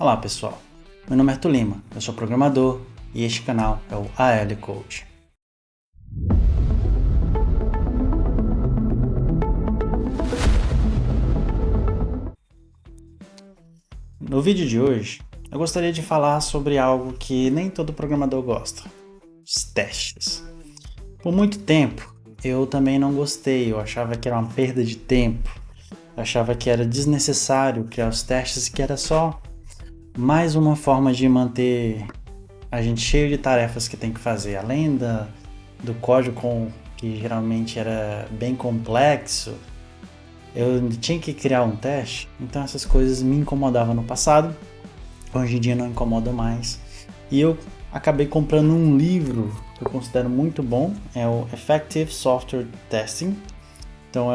Olá pessoal, meu nome é Arthur Lima, eu sou programador e este canal é o AL Coach. No vídeo de hoje, eu gostaria de falar sobre algo que nem todo programador gosta, os testes. Por muito tempo, eu também não gostei, eu achava que era uma perda de tempo, eu achava que era desnecessário criar os testes, que era só mais uma forma de manter a gente cheio de tarefas que tem que fazer, além do código que geralmente era bem complexo, eu tinha que criar um teste, então essas coisas me incomodavam no passado, hoje em dia não incomoda mais. E eu acabei comprando um livro que eu considero muito bom, é o Effective Software Testing. Então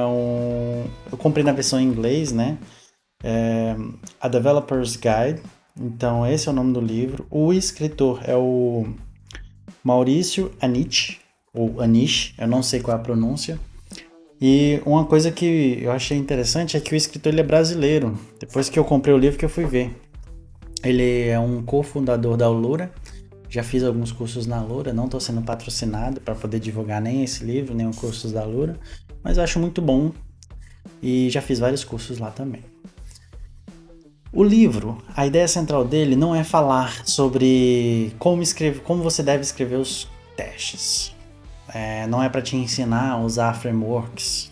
eu comprei na versão em inglês, né? A Developer's Guide. Então esse é o nome do livro. O escritor é o Maurício Anish, ou Anish, eu não sei qual é a pronúncia. E uma coisa que eu achei interessante é que o escritor ele é brasileiro. Depois que eu comprei o livro que eu fui ver. Ele é um cofundador da Alura. Já fiz alguns cursos na Alura, não estou sendo patrocinado para poder divulgar nem esse livro, nem os cursos da Alura, mas eu acho muito bom e já fiz vários cursos lá também. O livro, a ideia central dele não é falar sobre como você deve escrever os testes. Não é para te ensinar a usar frameworks.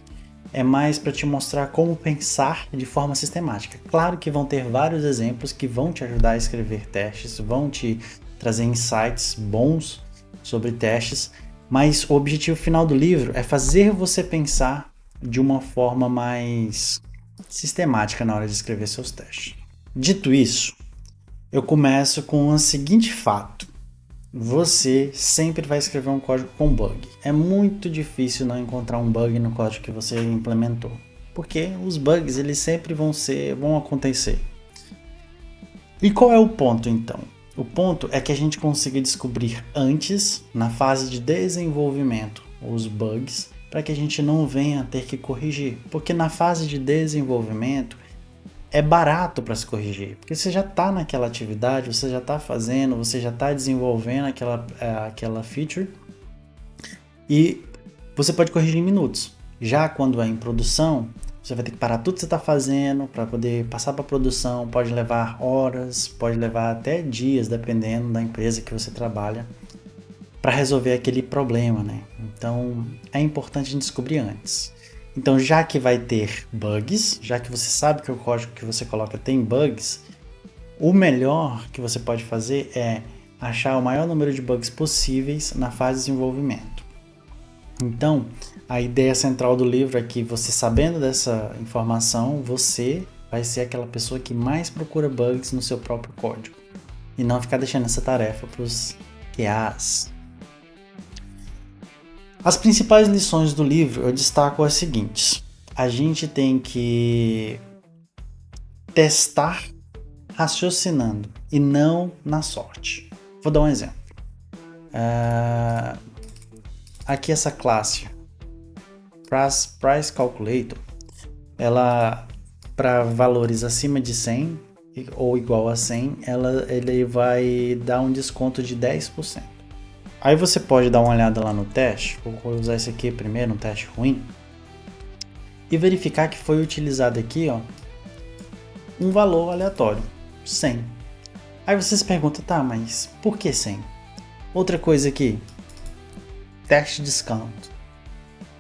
É mais para te mostrar como pensar de forma sistemática. Claro que vão ter vários exemplos que vão te ajudar a escrever testes, vão te trazer insights bons sobre testes, mas o objetivo final do livro é fazer você pensar de uma forma mais sistemática na hora de escrever seus testes. Dito isso, eu começo com o seguinte fato. Você sempre vai escrever um código com bug. É muito difícil não encontrar um bug no código que você implementou, porque os bugs eles sempre vão acontecer. E qual é o ponto então? O ponto é que a gente consiga descobrir antes, na fase de desenvolvimento, os bugs, para que a gente não venha a ter que corrigir, porque na fase de desenvolvimento é barato para se corrigir, porque você já está naquela atividade, você já está fazendo, você já está desenvolvendo aquela feature e você pode corrigir em minutos. Já quando é em produção, você vai ter que parar tudo que você está fazendo para poder passar para produção, pode levar horas, pode levar até dias, dependendo da empresa que você trabalha, para resolver aquele problema, né? Então é importante a gente descobrir antes. Então, já que vai ter bugs, já que você sabe que o código que você coloca tem bugs, o melhor que você pode fazer é achar o maior número de bugs possíveis na fase de desenvolvimento. Então, a ideia central do livro é que você sabendo dessa informação, você vai ser aquela pessoa que mais procura bugs no seu próprio código e não ficar deixando essa tarefa para os QAs. As principais lições do livro eu destaco as seguintes. A gente tem que testar raciocinando e não na sorte. Vou dar um exemplo. Aqui essa classe Price Calculator, ela para valores acima de 100 ou igual a 100, ele vai dar um desconto de 10%. Aí você pode dar uma olhada lá no teste, vou usar esse aqui primeiro, um teste ruim, e verificar que foi utilizado aqui um valor aleatório, 100. Aí você se pergunta, tá, mas por que 100? Outra coisa aqui, teste discount.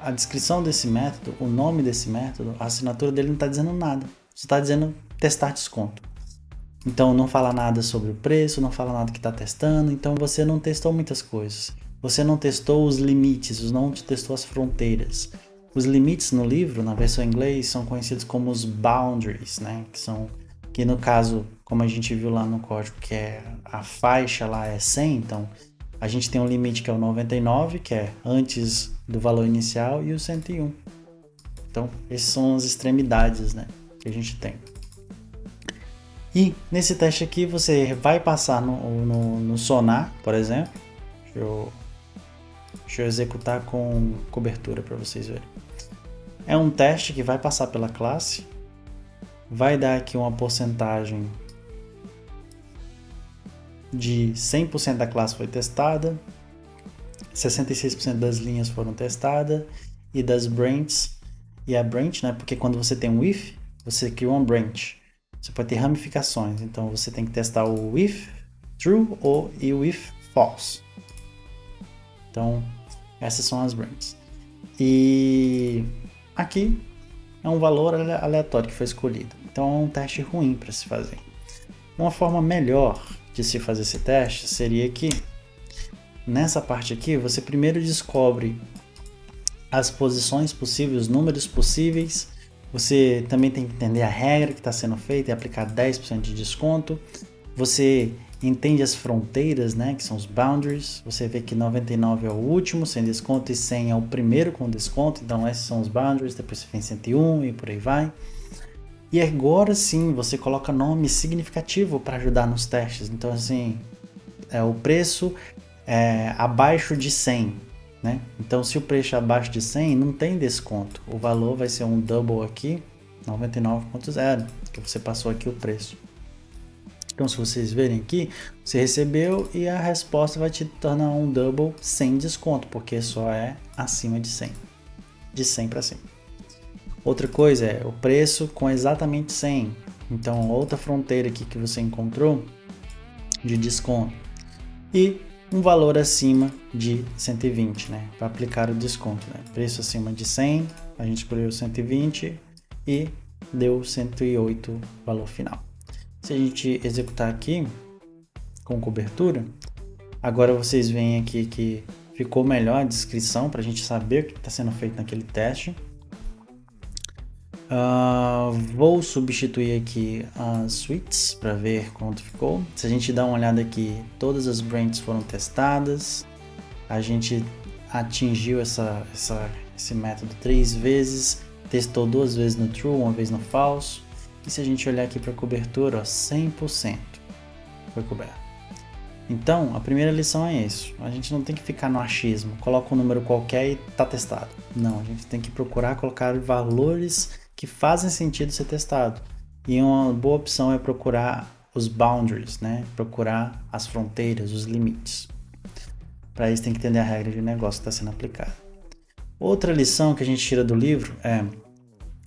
A descrição desse método, o nome desse método, a assinatura dele não está dizendo nada, só está dizendo testar desconto. Então não fala nada sobre o preço, não fala nada que está testando, então você não testou muitas coisas. Você não testou os limites, não testou as fronteiras. Os limites no livro, na versão em inglês, são conhecidos como os boundaries, né? Que no caso, como a gente viu lá no código, que é a faixa lá é 100, então a gente tem um limite que é o 99, que é antes do valor inicial, e o 101. Então, essas são as extremidades, né, que a gente tem. E nesse teste aqui você vai passar no Sonar, por exemplo. Deixa eu executar com cobertura para vocês verem. É um teste que vai passar pela classe, vai dar aqui uma porcentagem de 100% da classe foi testada, 66% das linhas foram testadas, e das branches, e a branch, né, porque quando você tem um if, você cria uma branch. Você pode ter ramificações, então você tem que testar o if true e o if false. Então, essas são as branches. E aqui é um valor aleatório que foi escolhido. Então, é um teste ruim para se fazer. Uma forma melhor de se fazer esse teste seria que, nessa parte aqui, você primeiro descobre as posições possíveis, os números possíveis. Você também tem que entender a regra que está sendo feita e aplicar 10% de desconto. Você entende as fronteiras, né, que são os boundaries. Você vê que 99 é o último sem desconto e 100 é o primeiro com desconto. Então esses são os boundaries, depois você vem 101 e por aí vai. E agora sim você coloca nome significativo para ajudar nos testes. Então assim, o preço é abaixo de 100. Né? Então, se o preço é abaixo de 100, não tem desconto. O valor vai ser um double aqui, 99.0, que você passou aqui o preço. Então, se vocês verem aqui, você recebeu e a resposta vai te tornar um double sem desconto, porque só é acima de 100. De 100 para cima. Outra coisa é o preço com exatamente 100. Então, outra fronteira aqui que você encontrou de desconto. E um valor acima de 120, né? Para aplicar o desconto, né? Preço acima de 100, a gente escolheu 120 e deu 108 valor final. Se a gente executar aqui com cobertura, agora vocês veem aqui que ficou melhor a descrição para a gente saber o que está sendo feito naquele teste. Vou substituir aqui as suites para ver quanto ficou. Se a gente dá uma olhada aqui, todas as branches foram testadas. A gente atingiu esse método 3 vezes, testou 2 vezes no true, 1 vez no falso. E se a gente olhar aqui para a cobertura, 100% foi coberto. Então, a primeira lição é isso. A gente não tem que ficar no achismo, coloca um número qualquer e está testado. Não, a gente tem que procurar colocar valores que fazem sentido ser testado. E uma boa opção é procurar os boundaries, né? Procurar as fronteiras, os limites. Para isso tem que entender a regra de negócio que está sendo aplicada. Outra lição que a gente tira do livro é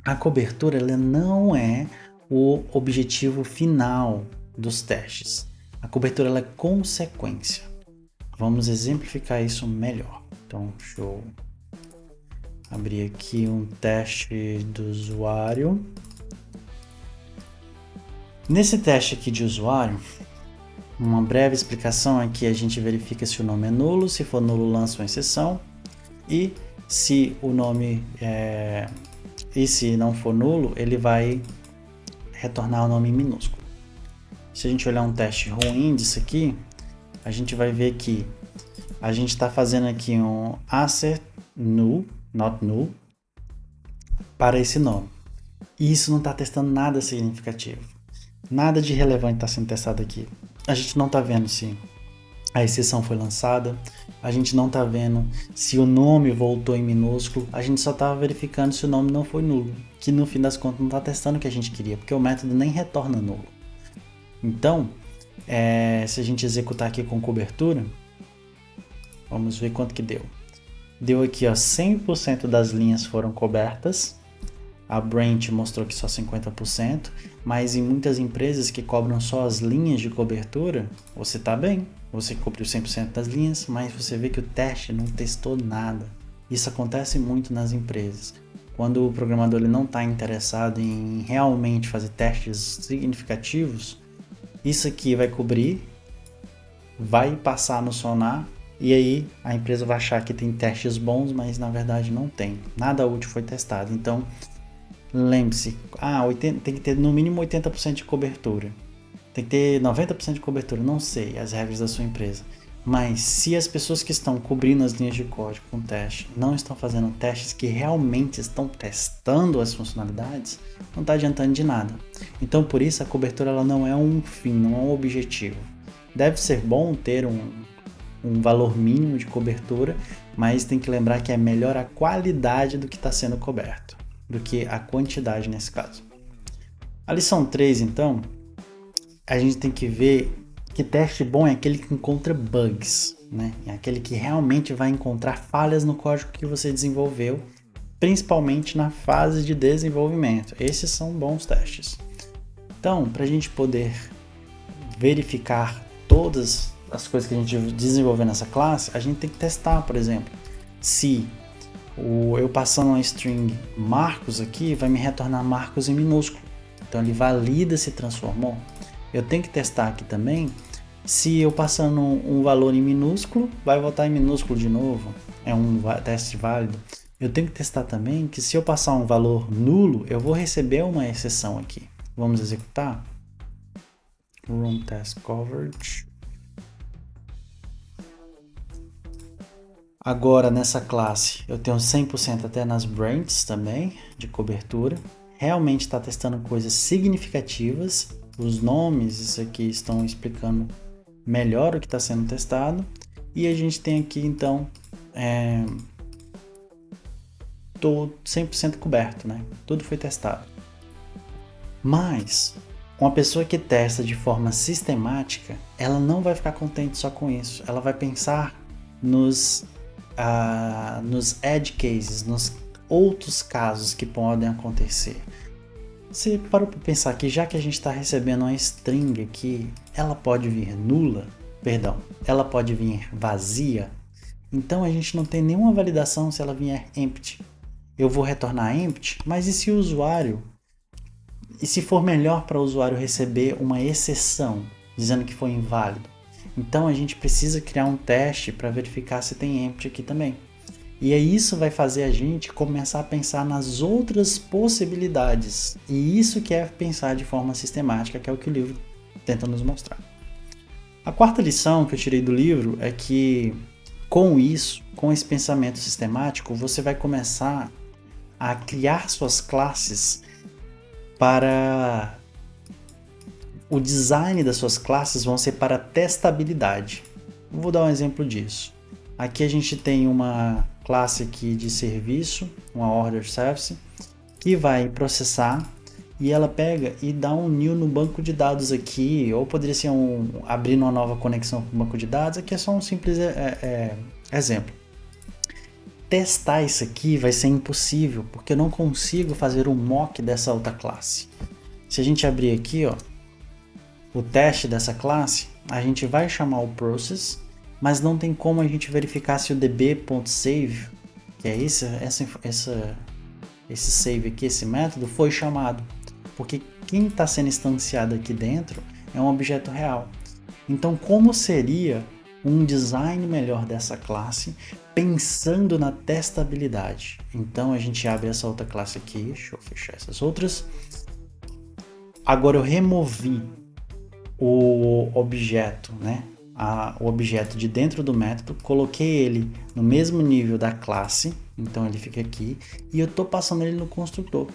a cobertura ela não é o objetivo final dos testes. A cobertura ela é consequência. Vamos exemplificar isso melhor. Então, deixa eu abrir aqui um teste do usuário. Nesse teste aqui de usuário, uma breve explicação é que a gente verifica se o nome é nulo, se for nulo lança uma exceção e se o nome e se não for nulo, ele vai retornar o nome em minúsculo. Se a gente olhar um teste ruim disso aqui, a gente vai ver que a gente está fazendo aqui um assert null, not null, para esse nome. E isso não está testando nada significativo. Nada de relevante está sendo testado aqui. A gente não está vendo se a exceção foi lançada, a gente não está vendo se o nome voltou em minúsculo, a gente só está verificando se o nome não foi nulo, que no fim das contas não está testando o que a gente queria, porque o método nem retorna nulo. Então, se a gente executar aqui com cobertura, vamos ver quanto que deu. Deu aqui, ó, 100% das linhas foram cobertas. A branch mostrou que só 50%, mas em muitas empresas que cobram só as linhas de cobertura, você tá bem. Você cobriu 100% das linhas, mas você vê que o teste não testou nada. Isso acontece muito nas empresas. Quando o programador ele não está interessado em realmente fazer testes significativos, isso aqui vai cobrir, vai passar no sonar, e aí a empresa vai achar que tem testes bons, mas na verdade não tem. Nada útil foi testado. Então, lembre-se, tem que ter no mínimo 80% de cobertura. Tem que ter 90% de cobertura, não sei as regras da sua empresa. Mas se as pessoas que estão cobrindo as linhas de código com teste não estão fazendo testes que realmente estão testando as funcionalidades, não está adiantando de nada. Então por isso a cobertura ela não é um fim, não é um objetivo. Deve ser bom ter um valor mínimo de cobertura, mas tem que lembrar que é melhor a qualidade do que está sendo coberto, do que a quantidade nesse caso. A lição 3, então, a gente tem que ver que teste bom é aquele que encontra bugs, né? É aquele que realmente vai encontrar falhas no código que você desenvolveu, principalmente na fase de desenvolvimento. Esses são bons testes. Então, para a gente poder verificar todas as coisas que a gente desenvolveu nessa classe, a gente tem que testar, por exemplo, se eu passando uma string Marcos aqui, vai me retornar Marcos em minúsculo. Então ele valida se transformou. Eu tenho que testar aqui também se eu passando um valor em minúsculo, vai voltar em minúsculo de novo. É um teste válido. Eu tenho que testar também que se eu passar um valor nulo, eu vou receber uma exceção aqui. Vamos executar. Run test coverage. Agora nessa classe eu tenho 100% até nas branches também de cobertura. Realmente está testando coisas significativas. Os nomes, isso aqui estão explicando melhor o que está sendo testado. E a gente tem aqui então tô 100% coberto, né? Tudo foi testado. Mas uma pessoa que testa de forma sistemática, ela não vai ficar contente só com isso. Ela vai pensar nos edge cases, nos outros casos que podem acontecer. Você parou para pensar que já que a gente está recebendo uma string aqui, ela pode vir ela pode vir vazia. Então a gente não tem nenhuma validação se ela vier empty. Eu vou retornar empty, mas e se o usuário, e se for melhor para o usuário receber uma exceção dizendo que foi inválido? Então a gente precisa criar um teste para verificar se tem empty aqui também. E aí isso vai fazer a gente começar a pensar nas outras possibilidades. E isso que é pensar de forma sistemática, que é o que o livro tenta nos mostrar. A quarta lição que eu tirei do livro é que com esse pensamento sistemático, você vai começar a criar suas classes para... O design das suas classes vão ser para testabilidade. Vou dar um exemplo disso. Aqui a gente tem uma classe aqui de serviço, uma order service, que vai processar e ela pega e dá um new no banco de dados aqui, ou poderia ser abrindo uma nova conexão com o banco de dados. Aqui é só um simples exemplo. Testar isso aqui vai ser impossível, porque eu não consigo fazer um mock dessa outra classe. Se a gente abrir aqui, o teste dessa classe, a gente vai chamar o process, mas não tem como a gente verificar se o db.save, que é esse save aqui, esse método, foi chamado. Porque quem está sendo instanciado aqui dentro é um objeto real. Então, como seria um design melhor dessa classe, pensando na testabilidade? Então, a gente abre essa outra classe aqui, deixa eu fechar essas outras. Agora eu removi o objeto, né? O objeto de dentro do método, coloquei ele no mesmo nível da classe, então ele fica aqui, e eu estou passando ele no construtor.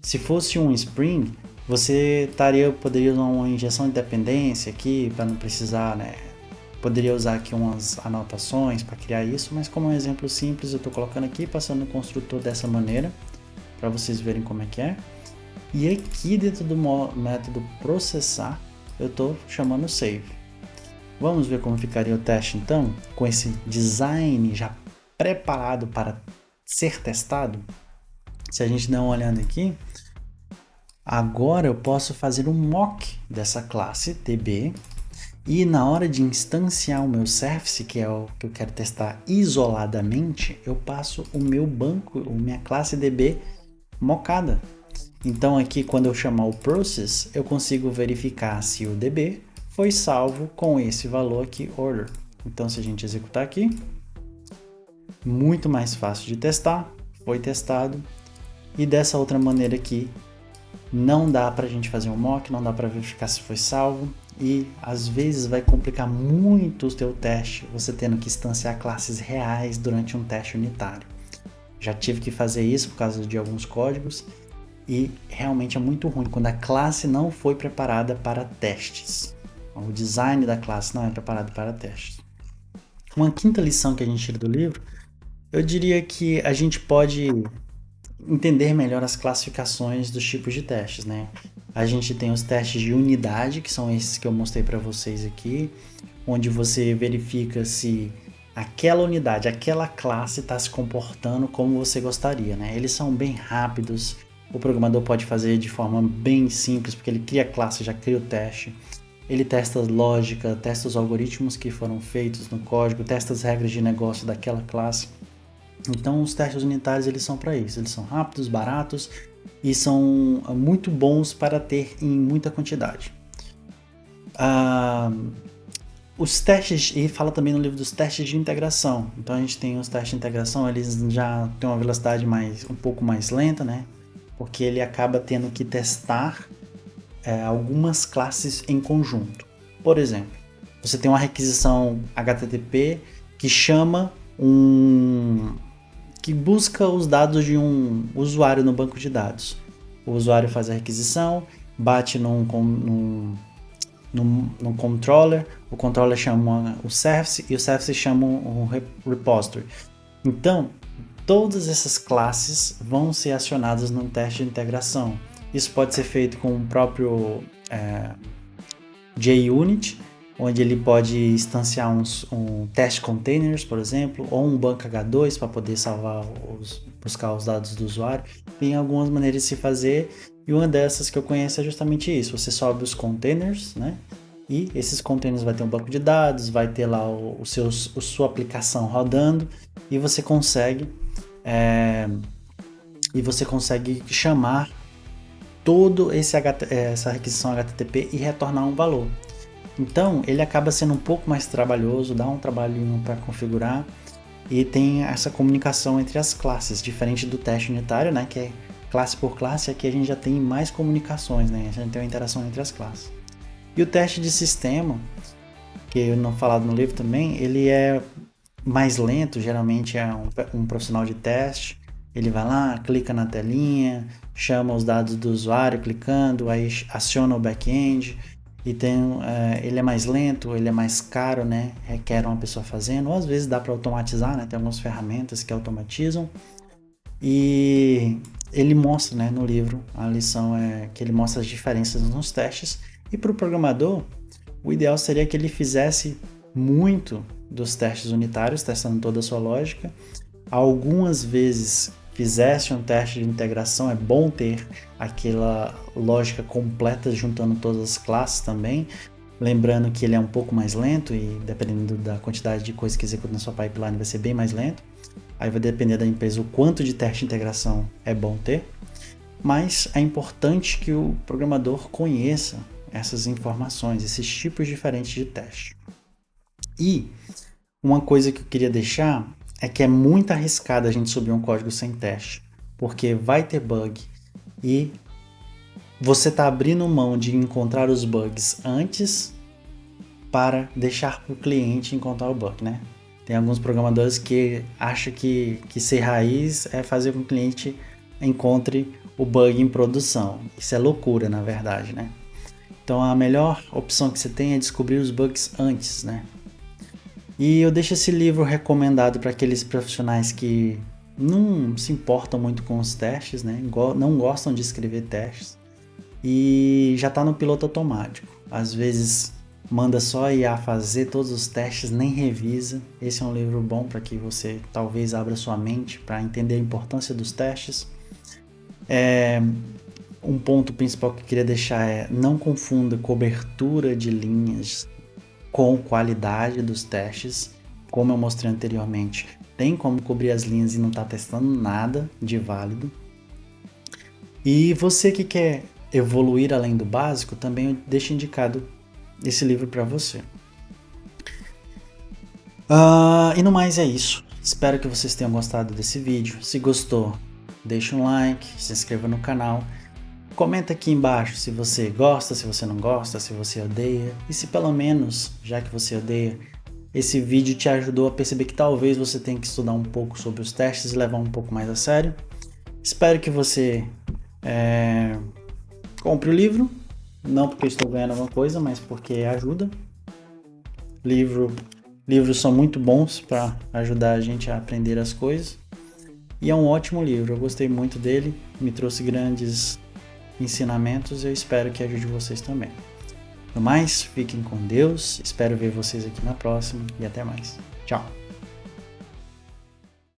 Se fosse um Spring, você poderia usar uma injeção de dependência aqui, para não precisar, né? Poderia usar aqui umas anotações para criar isso, mas como é um exemplo simples, eu estou colocando aqui, passando no construtor dessa maneira, para vocês verem como é que é. E aqui dentro do método processar, eu estou chamando save. Vamos ver como ficaria o teste então, com esse design já preparado para ser testado? Se a gente dá uma olhada aqui, agora eu posso fazer um mock dessa classe db, e na hora de instanciar o meu service, que é o que eu quero testar isoladamente, eu passo o meu banco, minha classe db mockada. Então aqui quando eu chamar o process, eu consigo verificar se o db foi salvo com esse valor aqui, order. Então se a gente executar aqui, muito mais fácil de testar, foi testado. E dessa outra maneira aqui, não dá para a gente fazer um mock, não dá para verificar se foi salvo. E às vezes vai complicar muito o teu teste, você tendo que instanciar classes reais durante um teste unitário. Já tive que fazer isso por causa de alguns códigos. E realmente é muito ruim quando a classe não foi preparada para testes. O design da classe não é preparado para testes. Uma quinta lição que a gente tira do livro, eu diria que a gente pode entender melhor as classificações dos tipos de testes, né? A gente tem os testes de unidade, que são esses que eu mostrei para vocês aqui, onde você verifica se aquela unidade, aquela classe está se comportando como você gostaria, né? Eles são bem rápidos, o programador pode fazer de forma bem simples, porque ele cria a classe, já cria o teste. Ele testa a lógica, testa os algoritmos que foram feitos no código, testa as regras de negócio daquela classe. Então os testes unitários eles são para isso, eles são rápidos, baratos e são muito bons para ter em muita quantidade. Os testes, e fala também no livro dos testes de integração. Então a gente tem os testes de integração, eles já têm uma velocidade um pouco mais lenta, né? Porque ele acaba tendo que testar algumas classes em conjunto. Por exemplo, você tem uma requisição HTTP que que busca os dados de um usuário no banco de dados. O usuário faz a requisição, bate num controller, o controller chama o service e o service chama um repository. Então, todas essas classes vão ser acionadas num teste de integração. Isso pode ser feito com o próprio JUnit, onde ele pode instanciar um test containers, por exemplo, ou um banco H2 para poder buscar os dados do usuário. Tem algumas maneiras de se fazer, e uma dessas que eu conheço é justamente isso. Você sobe os containers, né? E esses containers vai ter um banco de dados, vai ter lá sua aplicação rodando, e você consegue chamar todo essa requisição HTTP e retornar um valor. Então ele acaba sendo um pouco mais trabalhoso, dá um trabalhinho para configurar, e tem essa comunicação entre as classes, diferente do teste unitário, né, que é classe por classe. Aqui a gente já tem mais comunicações, né, a gente tem uma interação entre as classes. E o teste de sistema, que eu não falado no livro também, ele é mais lento, geralmente é um profissional de teste. Ele vai lá, clica na telinha, chama os dados do usuário clicando, aí aciona o back-end, e ele é mais lento, ele é mais caro, né? Requer uma pessoa fazendo, ou às vezes dá para automatizar, né? Tem algumas ferramentas que automatizam. E ele mostra, né, no livro, a lição é que ele mostra as diferenças nos testes. E para o programador, o ideal seria que ele fizesse muito dos testes unitários, testando toda a sua lógica. Algumas vezes fizesse um teste de integração, é bom ter aquela lógica completa juntando todas as classes também, lembrando que ele é um pouco mais lento e dependendo da quantidade de coisas que executa na sua pipeline vai ser bem mais lento. Aí vai depender da empresa o quanto de teste de integração é bom ter, mas é importante que o programador conheça essas informações, esses tipos diferentes de teste. E uma coisa que eu queria deixar é que é muito arriscado a gente subir um código sem teste, porque vai ter bug e você está abrindo mão de encontrar os bugs antes para deixar para o cliente encontrar o bug, né? Tem alguns programadores que acham que ser raiz é fazer com que o cliente encontre o bug em produção. Isso é loucura, na verdade, né? Então a melhor opção que você tem é descobrir os bugs antes, né? E eu deixo esse livro recomendado para aqueles profissionais que não se importam muito com os testes, né? Não gostam de escrever testes e já está no piloto automático. Às vezes manda só a IA fazer todos os testes, nem revisa. Esse é um livro bom para que você talvez abra sua mente para entender a importância dos testes. Um ponto principal que eu queria deixar é: não confunda cobertura de linhas com qualidade dos testes. Como eu mostrei anteriormente, tem como cobrir as linhas e não está testando nada de válido. E você que quer evoluir além do básico, também eu deixo indicado esse livro para você. E no mais é isso. Espero que vocês tenham gostado desse vídeo. Se gostou, deixa um like, se inscreva no canal. Comenta aqui embaixo se você gosta, se você não gosta, se você odeia. E se pelo menos, já que você odeia, esse vídeo te ajudou a perceber que talvez você tenha que estudar um pouco sobre os testes e levar um pouco mais a sério. Espero que você compre o livro. Não porque eu estou ganhando alguma coisa, mas porque ajuda. Livros são muito bons para ajudar a gente a aprender as coisas. E é um ótimo livro, eu gostei muito dele, me trouxe grandes ensinamentos, eu espero que ajude vocês também. No mais, fiquem com Deus, espero ver vocês aqui na próxima e até mais. Tchau!